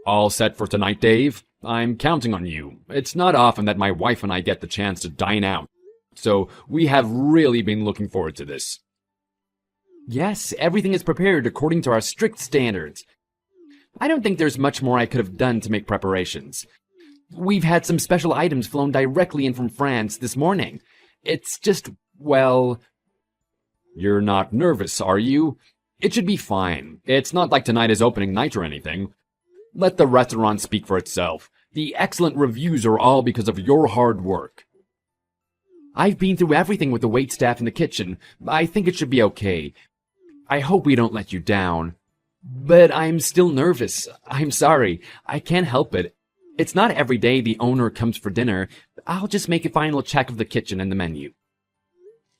All set for tonight, Dave? I'm counting on you. It's not often that my wife and I get the chance to dine out, so we have really been looking forward to this. Yes, everything is prepared according to our strict standards. I don't think there's much more I could have done to make preparations. We've had some special items flown directly in from France this morning. It's just, well... You're not nervous, are you? It should be fine. It's not like tonight is opening night or anything. Let the restaurant speak for itself. The excellent reviews are all because of your hard work. I've been through everything with the waitstaff in the kitchen. I think it should be okay. I hope we don't let you down. But I'm still nervous. I'm sorry. I can't help it. It's not every day the owner comes for dinner. I'll just make a final check of the kitchen and the menu.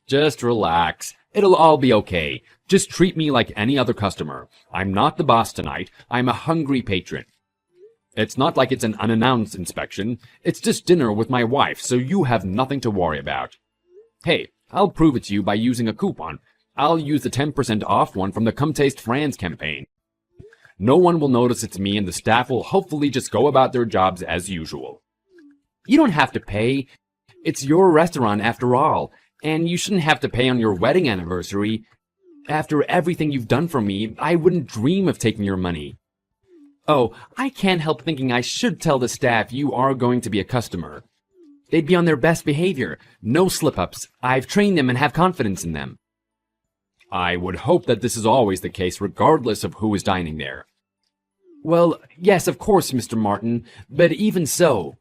Just relax. It'll all be okay. Just treat me like any other customer. I'm not the boss tonight. I'm a hungry patron. It's not like it's an unannounced inspection. It's just dinner with my wife, so you have nothing to worry about. Hey, I'll prove it to you by using a coupon. I'll use the 10% off one from the Come Taste France campaign. No one will notice it's me, and the staff will hopefully just go about their jobs as usual. You don't have to pay. It's your restaurant after all, and you shouldn't have to pay on your wedding anniversary. After everything you've done for me, I wouldn't dream of taking your money. Oh, I can't help thinking I should tell the staff you are going to be a customer. They'd be on their best behavior. No slip-ups. I've trained them and have confidence in them. I would hope that this is always the case regardless of who is dining there. Well, yes, of course, Mr. Martin, but even so...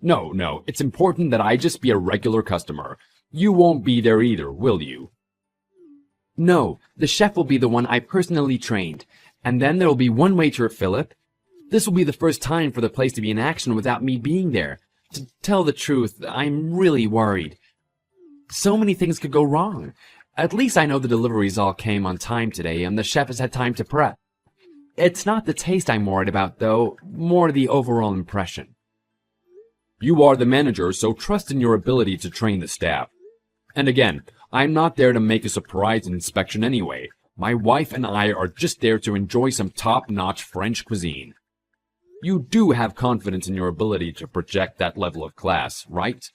No, it's important that I just be a regular customer. You won't be there either, will you? No, the chef will be the one I personally trained, and then there will be one waiter, Philip. This will be the first time for the place to be in action without me being there. To tell the truth, I'm really worried. So many things could go wrong. At least I know the deliveries all came on time today, and the chef has had time to prep. It's not the taste I'm worried about, though, more the overall impression. You are the manager, so trust in your ability to train the staff. And again, I'm not there to make a surprise inspection anyway. My wife and I are just there to enjoy some top-notch French cuisine. You do have confidence in your ability to project that level of class, right?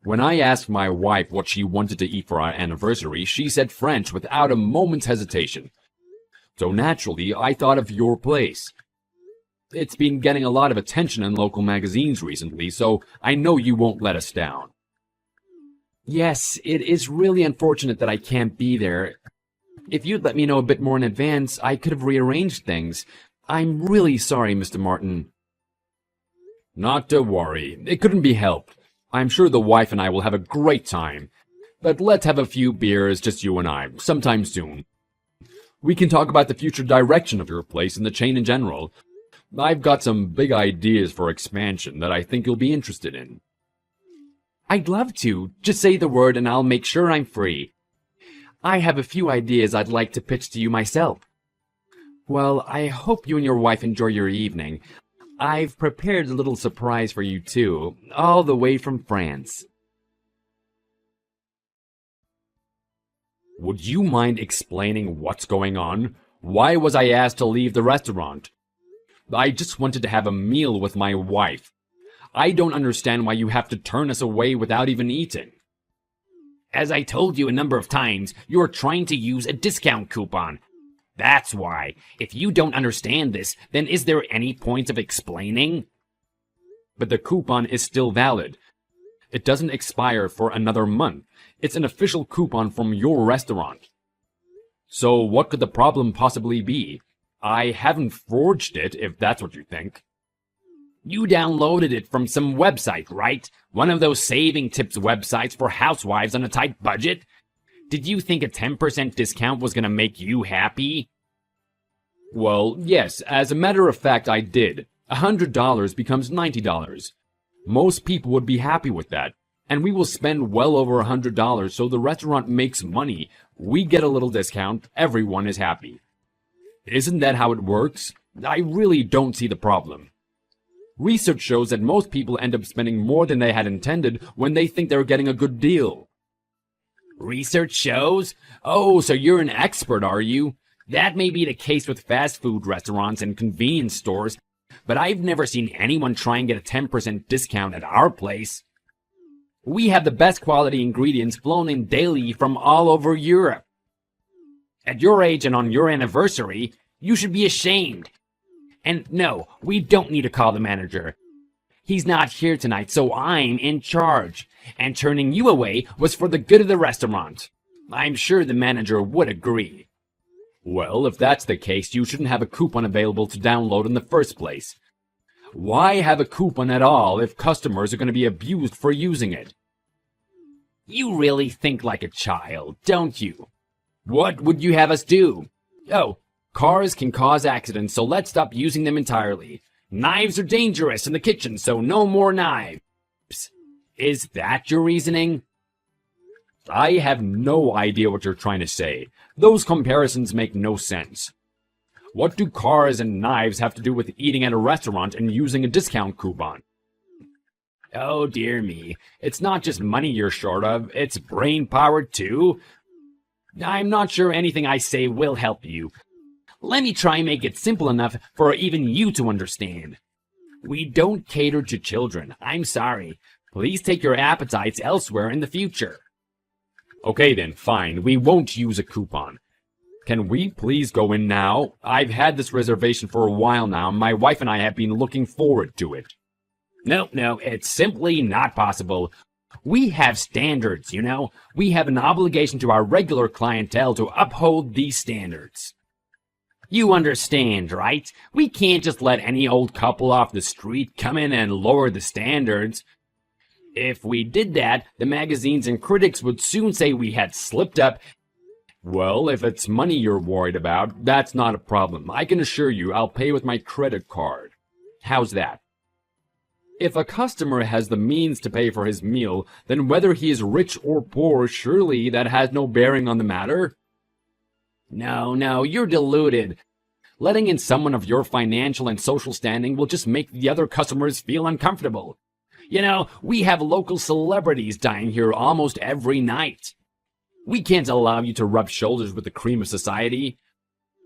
When I asked my wife what she wanted to eat for our anniversary, she said French without a moment's hesitation. So naturally, I thought of your place. It's been getting a lot of attention in local magazines recently, so I know you won't let us down. Yes, it is really unfortunate that I can't be there. If you'd let me know a bit more in advance, I could have rearranged things. I'm really sorry, Mr. Martin. Not to worry. It couldn't be helped. I'm sure the wife and I will have a great time. But let's have a few beers, just you and I, sometime soon. We can talk about the future direction of your place and the chain in general. I've got some big ideas for expansion that I think you'll be interested in. I'd love to. Just say the word and I'll make sure I'm free. I have a few ideas I'd like to pitch to you myself. Well, I hope you and your wife enjoy your evening. I've prepared a little surprise for you too, all the way from France. Would you mind explaining what's going on? Why was I asked to leave the restaurant? I just wanted to have a meal with my wife. I don't understand why you have to turn us away without even eating. As I told you a number of times, you're trying to use a discount coupon. That's why. If you don't understand this, then is there any point of explaining? But the coupon is still valid. It doesn't expire for another month. It's an official coupon from your restaurant. So what could the problem possibly be? I haven't forged it, if that's what you think. You downloaded it from some website, right? One of those saving tips websites for housewives on a tight budget? Did you think a 10% discount was going to make you happy? Well, yes, as a matter of fact, I did. $100 becomes $90. Most people would be happy with that. And we will spend well over $100, so the restaurant makes money. We get a little discount. Everyone is happy. Isn't that how it works? I really don't see the problem. Research shows that most people end up spending more than they had intended when they think they're getting a good deal. Research shows? Oh, so you're an expert, are you? That may be the case with fast food restaurants and convenience stores, but I've never seen anyone try and get a 10% discount at our place. We have the best quality ingredients flown in daily from all over Europe. At your age and on your anniversary, you should be ashamed. And no, we don't need to call the manager. He's not here tonight, so I'm in charge. And turning you away was for the good of the restaurant. I'm sure the manager would agree. Well, if that's the case, you shouldn't have a coupon available to download in the first place. Why have a coupon at all if customers are going to be abused for using it? You really think like a child, don't you? What would you have us do? Oh, cars can cause accidents, so let's stop using them entirely. Knives are dangerous in the kitchen, so no more knives. Is that your reasoning? I have no idea what you're trying to say. Those comparisons make no sense. What do cars and knives have to do with eating at a restaurant and using a discount coupon? Oh dear me, it's not just money you're short of, it's brain power too. I'm not sure anything I say will help you. Let me try and make it simple enough for even you to understand. We don't cater to children, I'm sorry. Please take your appetites elsewhere in the future. Okay then, fine, we won't use a coupon. Can we please go in now? I've had this reservation for a while now, and my wife and I have been looking forward to it. No, it's simply not possible. We have standards, you know. We have an obligation to our regular clientele to uphold these standards. You understand, right? We can't just let any old couple off the street come in and lower the standards. If we did that, the magazines and critics would soon say we had slipped up. Well, if it's money you're worried about, that's not a problem. I can assure you I'll pay with my credit card. How's that? If a customer has the means to pay for his meal, then whether he is rich or poor, surely that has no bearing on the matter. No, you're deluded. Letting in someone of your financial and social standing will just make the other customers feel uncomfortable. You know, we have local celebrities dying here almost every night. We can't allow you to rub shoulders with the cream of society.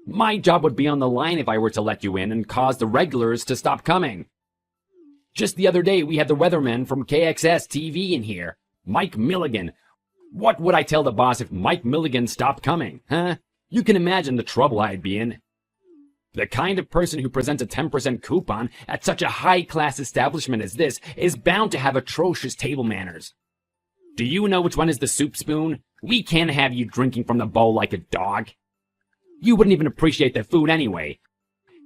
My job would be on the line if I were to let you in and cause the regulars to stop coming. Just the other day, we had the weatherman from KXS TV in here, Mike Milligan. What would I tell the boss if Mike Milligan stopped coming, huh? You can imagine the trouble I'd be in. The kind of person who presents a 10% coupon at such a high-class establishment as this is bound to have atrocious table manners. Do you know which one is the soup spoon? We can't have you drinking from the bowl like a dog. You wouldn't even appreciate the food anyway.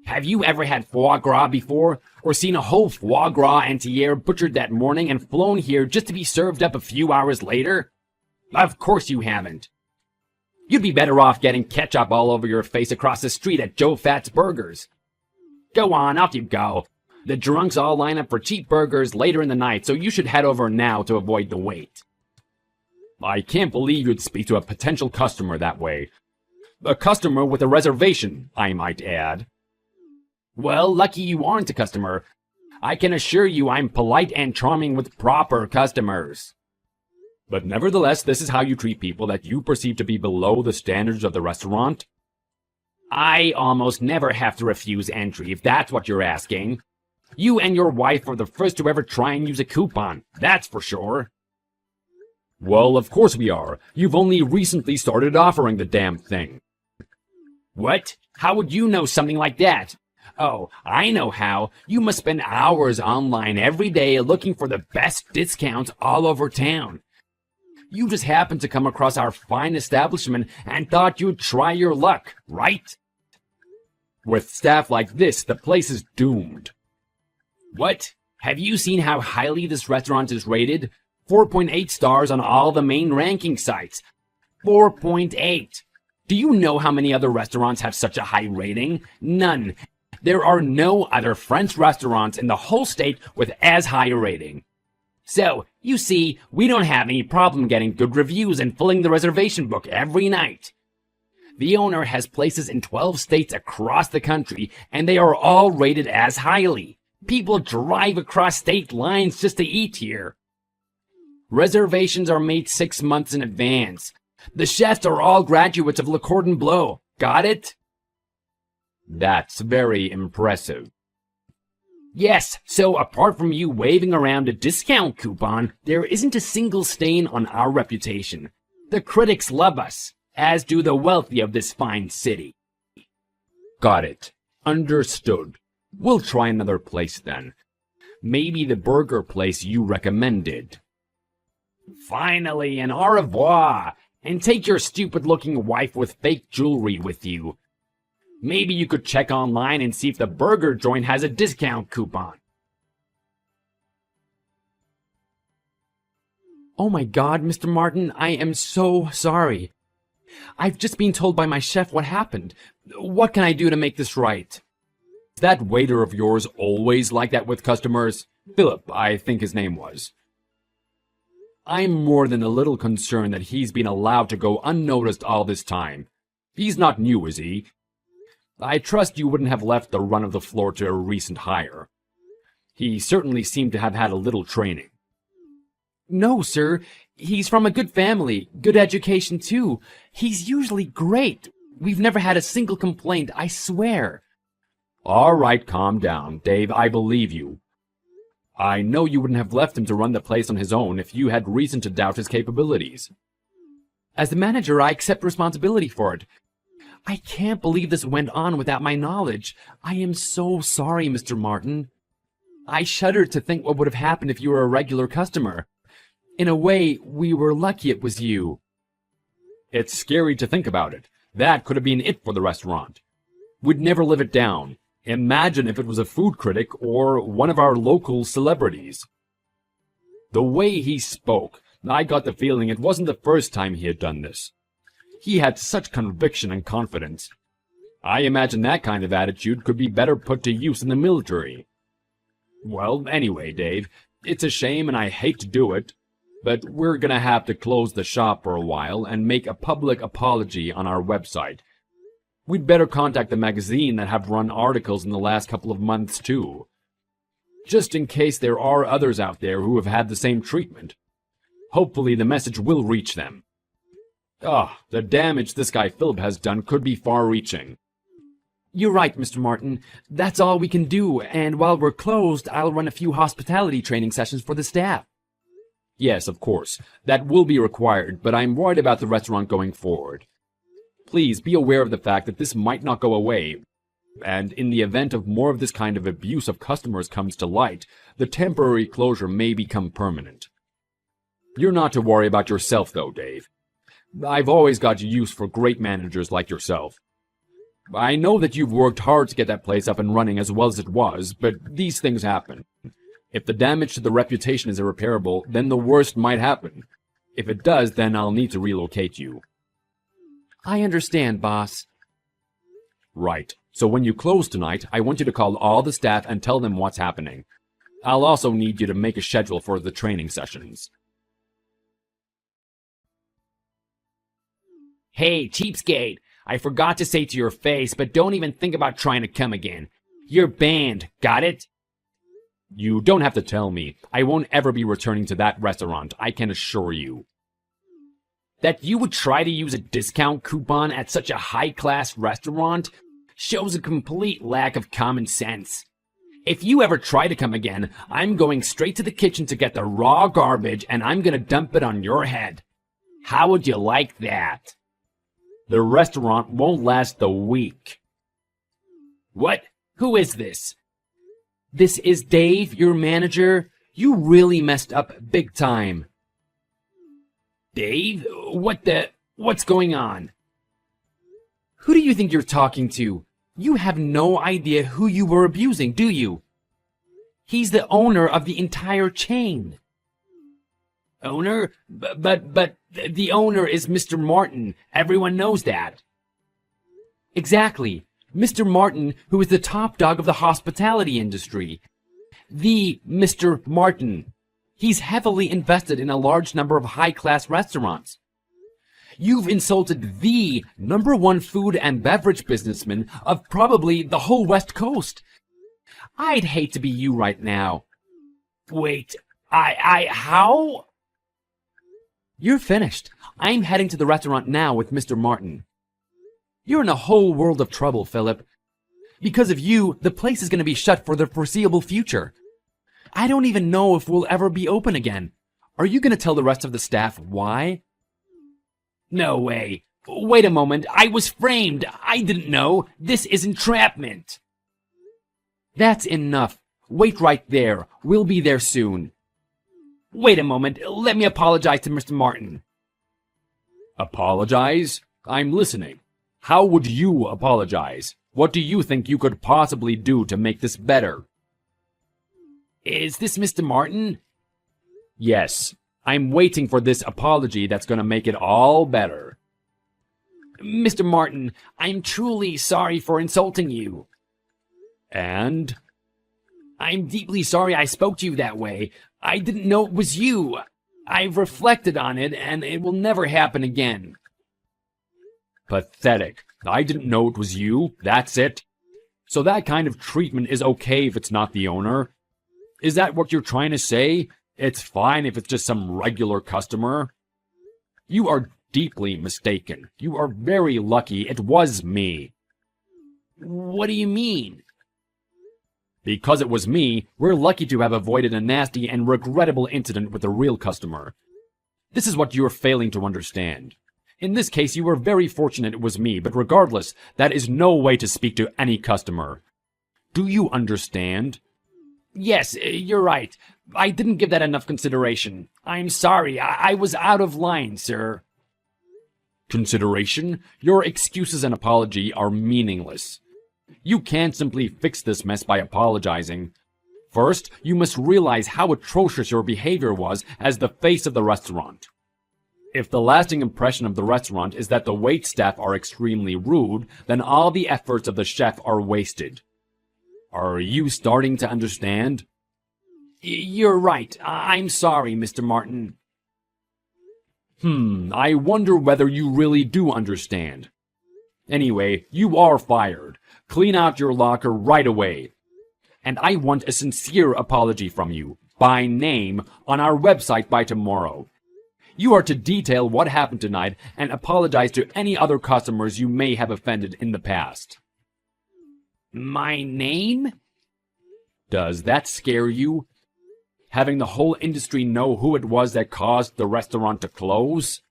Have you ever had foie gras before? Or seen a whole foie gras entiere butchered that morning and flown here just to be served up a few hours later? Of course you haven't. You'd be better off getting ketchup all over your face across the street at Joe Fat's Burgers. Go on, off you go. The drunks all line up for cheap burgers later in the night, so you should head over now to avoid the wait. I can't believe you'd speak to a potential customer that way. A customer with a reservation, I might add. Well, lucky you aren't a customer. I can assure you I'm polite and charming with proper customers. But nevertheless, this is how you treat people that you perceive to be below the standards of the restaurant? I almost never have to refuse entry, if that's what you're asking. You and your wife are the first to ever try and use a coupon, that's for sure. Well, of course we are. You've only recently started offering the damn thing. What? How would you know something like that? Oh, I know how. You must spend hours online every day looking for the best discounts all over town. You just happened to come across our fine establishment and thought you'd try your luck, right? With staff like this, the place is doomed. What? Have you seen how highly this restaurant is rated? 4.8 stars on all the main ranking sites. 4.8. Do you know how many other restaurants have such a high rating? None. There are no other French restaurants in the whole state with as high a rating. So, you see, we don't have any problem getting good reviews and filling the reservation book every night. The owner has places in 12 states across the country, and they are all rated as highly. People drive across state lines just to eat here. Reservations are made 6 months in advance. The chefs are all graduates of Le Cordon Bleu. Got it? That's very impressive. Yes, so apart from you waving around a discount coupon, there isn't a single stain on our reputation. The critics love us, as do the wealthy of this fine city. Got it. Understood. We'll try another place then. Maybe the burger place you recommended. Finally, an au revoir, and take your stupid-looking wife with fake jewelry with you. Maybe you could check online and see if the burger joint has a discount coupon. Oh my God, Mr. Martin, I am so sorry. I've just been told by my chef what happened. What can I do to make this right? Is that waiter of yours always like that with customers? Philip, I think his name was. I'm more than a little concerned that he's been allowed to go unnoticed all this time. He's not new, is he? I trust you wouldn't have left the run of the floor to a recent hire. He certainly seemed to have had a little training. No, sir. He's from a good family, good education too. He's usually great. We've never had a single complaint, I swear. All right, calm down, Dave. I believe you. I know you wouldn't have left him to run the place on his own if you had reason to doubt his capabilities. As the manager, I accept responsibility for it. I can't believe this went on without my knowledge. I am so sorry, Mr. Martin. I shudder to think what would have happened if you were a regular customer. In a way, we were lucky it was you. It's scary to think about it. That could have been it for the restaurant. We'd never live it down. Imagine if it was a food critic or one of our local celebrities. The way he spoke, I got the feeling it wasn't the first time he had done this. He had such conviction and confidence. I imagine that kind of attitude could be better put to use in the military. Well, anyway, Dave, it's a shame and I hate to do it, but we're gonna have to close the shop for a while and make a public apology on our website. We'd better contact the magazine that have run articles in the last couple of months, too. Just in case there are others out there who have had the same treatment. Hopefully the message will reach them. The damage this guy Philip has done could be far-reaching. You're right, Mr. Martin. That's all we can do, and while we're closed, I'll run a few hospitality training sessions for the staff. Yes, of course. That will be required, but I'm worried about the restaurant going forward. Please be aware of the fact that this might not go away, and in the event of more of this kind of abuse of customers comes to light, the temporary closure may become permanent. You're not to worry about yourself, though, Dave. I've always got use for great managers like yourself. I know that you've worked hard to get that place up and running as well as it was, but these things happen. If the damage to the reputation is irreparable, then the worst might happen. If it does, then I'll need to relocate you. I understand, boss. Right. So when you close tonight, I want you to call all the staff and tell them what's happening. I'll also need you to make a schedule for the training sessions. Hey, cheapskate, I forgot to say to your face, but don't even think about trying to come again. You're banned, got it? You don't have to tell me. I won't ever be returning to that restaurant, I can assure you. That you would try to use a discount coupon at such a high-class restaurant shows a complete lack of common sense. If you ever try to come again, I'm going straight to the kitchen to get the raw garbage and I'm gonna dump it on your head. How would you like that? The restaurant won't last a week. What? Who is this? This is Dave, your manager. You really messed up big time. Dave? What's going on? Who do you think you're talking to? You have no idea who you were abusing, do you? He's the owner of the entire chain. Owner? But the owner is Mr. Martin. Everyone knows that. Exactly. Mr. Martin, who is the top dog of the hospitality industry. The Mr. Martin. He's heavily invested in a large number of high-class restaurants. You've insulted the #1 food and beverage businessman of probably the whole West Coast. I'd hate to be you right now. Wait, how? You're finished. I'm heading to the restaurant now with Mr. Martin. You're in a whole world of trouble, Philip. Because of you, the place is going to be shut for the foreseeable future. I don't even know if we'll ever be open again. Are you going to tell the rest of the staff why? No way. Wait a moment. I was framed. I didn't know. This is entrapment. That's enough. Wait right there. We'll be there soon. Wait a moment. Let me apologize to Mr. Martin. Apologize? I'm listening. How would you apologize? What do you think you could possibly do to make this better? Is this Mr. Martin? Yes. I'm waiting for this apology that's going to make it all better. Mr. Martin, I'm truly sorry for insulting you. And? I'm deeply sorry I spoke to you that way. I didn't know it was you. I've reflected on it, and it will never happen again. Pathetic. I didn't know it was you. That's it. So that kind of treatment is okay if it's not the owner? Is that what you're trying to say? It's fine if it's just some regular customer? You are deeply mistaken. You are very lucky it was me. What do you mean? Because it was me, we're lucky to have avoided a nasty and regrettable incident with a real customer. This is what you're failing to understand. In this case, you were very fortunate it was me, but regardless, that is no way to speak to any customer. Do you understand? Yes, you're right. I didn't give that enough consideration. I'm sorry. I was out of line, sir. Consideration? Your excuses and apology are meaningless. You can't simply fix this mess by apologizing. First, you must realize how atrocious your behavior was as the face of the restaurant. If the lasting impression of the restaurant is that the waitstaff are extremely rude, then all the efforts of the chef are wasted. Are you starting to understand? You're right. I'm sorry, Mr. Martin. I wonder whether you really do understand. Anyway, you are fired. Clean out your locker right away. And I want a sincere apology from you, by name, on our website by tomorrow. You are to detail what happened tonight and apologize to any other customers you may have offended in the past. My name? Does that scare you? Having the whole industry know who it was that caused the restaurant to close?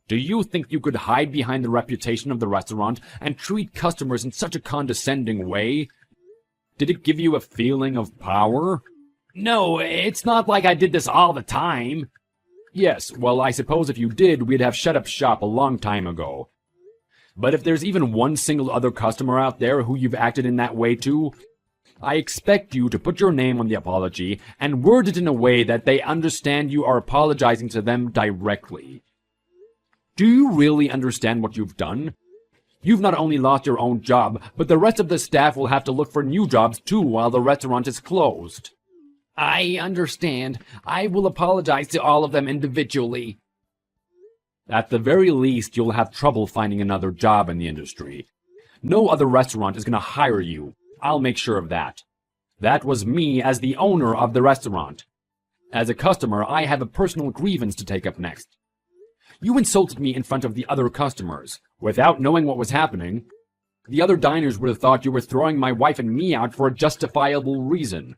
Do you think you could hide behind the reputation of the restaurant and treat customers in such a condescending way? Did it give you a feeling of power? No, it's not like I did this all the time. Yes, well, I suppose if you did, we'd have shut up shop a long time ago. But if there's even one single other customer out there who you've acted in that way to, I expect you to put your name on the apology and word it in a way that they understand you are apologizing to them directly. Do you really understand what you've done? You've not only lost your own job, but the rest of the staff will have to look for new jobs too while the restaurant is closed. I understand. I will apologize to all of them individually. At the very least, you'll have trouble finding another job in the industry. No other restaurant is going to hire you. I'll make sure of that. That was me as the owner of the restaurant. As a customer, I have a personal grievance to take up next. You insulted me in front of the other customers, without knowing what was happening. The other diners would have thought you were throwing my wife and me out for a justifiable reason.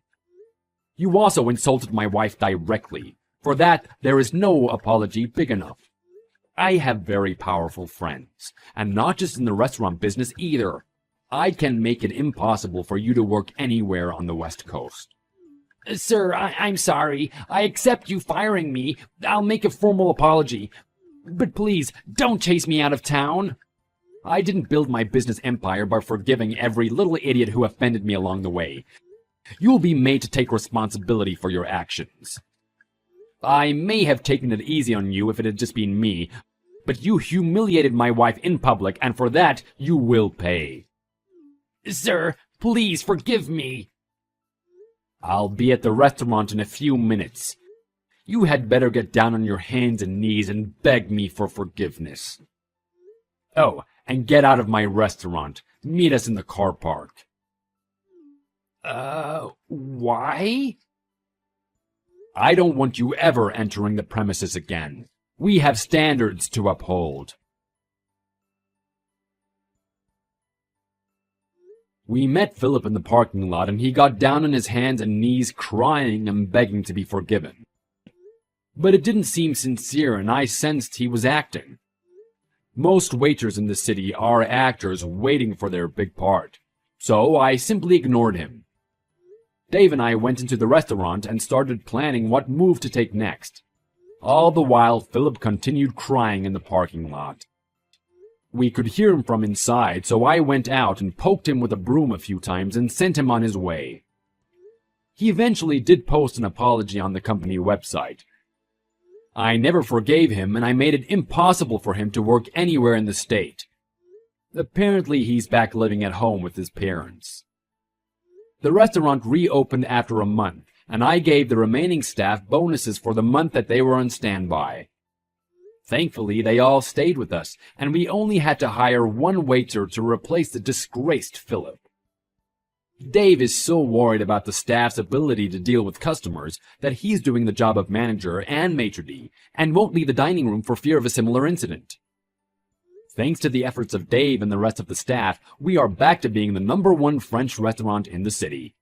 You also insulted my wife directly. For that, there is no apology big enough. I have very powerful friends, and not just in the restaurant business either. I can make it impossible for you to work anywhere on the West Coast. Sir, I'm sorry. I accept you firing me. I'll make a formal apology. But please, don't chase me out of town. I didn't build my business empire by forgiving every little idiot who offended me along the way. You'll be made to take responsibility for your actions. I may have taken it easy on you if it had just been me, but you humiliated my wife in public, and for that, you will pay. Sir, please forgive me. I'll be at the restaurant in a few minutes. You had better get down on your hands and knees and beg me for forgiveness. Oh, and get out of my restaurant. Meet us in the car park. Why? I don't want you ever entering the premises again. We have standards to uphold. We met Philip in the parking lot, and he got down on his hands and knees crying and begging to be forgiven. But it didn't seem sincere, and I sensed he was acting. Most waiters in the city are actors waiting for their big part, so I simply ignored him. Dave and I went into the restaurant and started planning what move to take next. All the while, Philip continued crying in the parking lot. We could hear him from inside, so I went out and poked him with a broom a few times and sent him on his way. He eventually did post an apology on the company website. I never forgave him, and I made it impossible for him to work anywhere in the state. Apparently, he's back living at home with his parents. The restaurant reopened after a month, and I gave the remaining staff bonuses for the month that they were on standby. Thankfully, they all stayed with us, and we only had to hire one waiter to replace the disgraced Philip. Dave is so worried about the staff's ability to deal with customers that he's doing the job of manager and maitre d' and won't leave the dining room for fear of a similar incident. Thanks to the efforts of Dave and the rest of the staff, we are back to being the #1 French restaurant in the city.